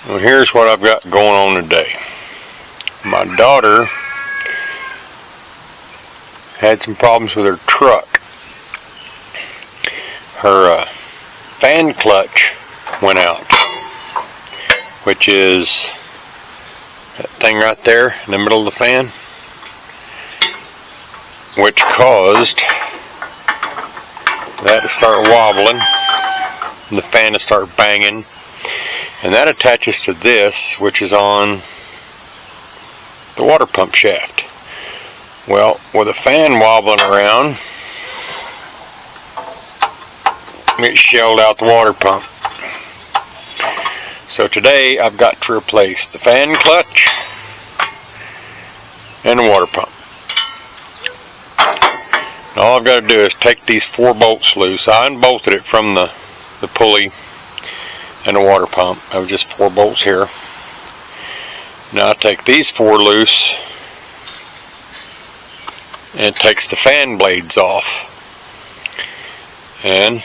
Well, here's what I've got going on today. My daughter had some problems with her truck. Her fan clutch went out, which is that thing right there in the middle of the fan, which caused that to start wobbling and the fan to start banging. And that attaches to this, which is on the water pump shaft. Well, with the fan wobbling around, it shelled out the water pump. So today I've got to replace the fan clutch and the water pump. And all I've got to do is take these 4 bolts loose. I unbolted it from the pulley and the water pump. I have just 4 bolts here. Now I take these 4 loose, and it takes the fan blades off, and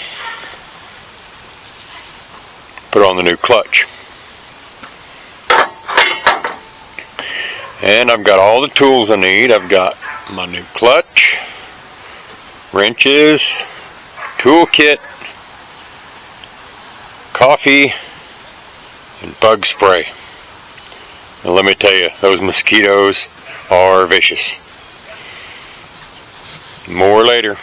put on the new clutch. And I've got all the tools I need. I've got my new clutch, wrenches, tool kit, coffee, and bug spray. And let me tell you, those mosquitoes are vicious. More later.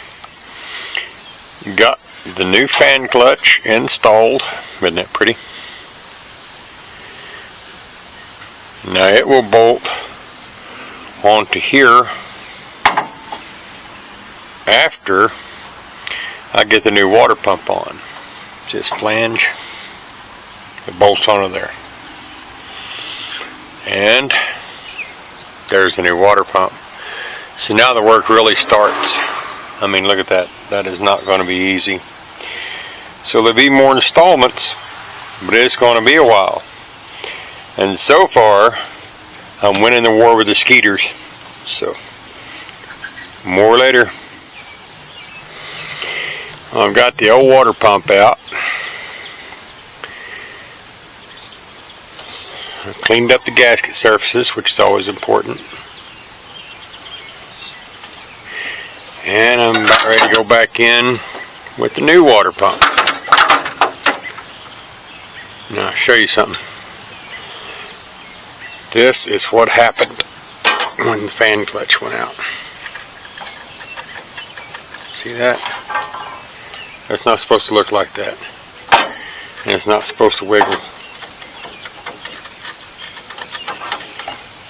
Got the new fan clutch installed. Isn't that pretty? Now it will bolt onto here after I get the new water pump on. Just flange, it bolts onto there. And there's the new water pump. So now the work really starts. I mean, look at that. That is not going to be easy. So there'll be more installments, but it's going to be a while. And so far, I'm winning the war with the skeeters. So, more later. I've got the old water pump out. I cleaned up the gasket surfaces, which is always important. And I'm about ready to go back in with the new water pump. Now I'll show you something. This is what happened when the fan clutch went out. See that? It's not supposed to look like that. And it's not supposed to wiggle.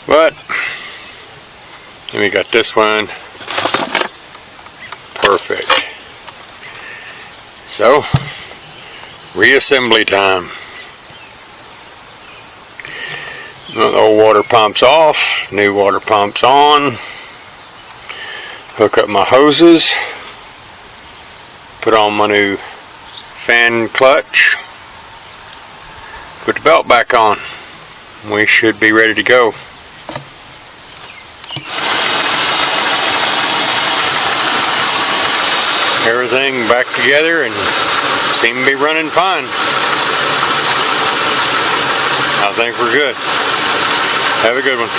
But, and we got this one. Perfect. So, reassembly time. The old water pump's off, new water pump's on. Hook up my hoses. Put on my new fan clutch. Put the belt back on. We should be ready to go. Everything back together and seem to be running fine. I think we're good. Have a good one.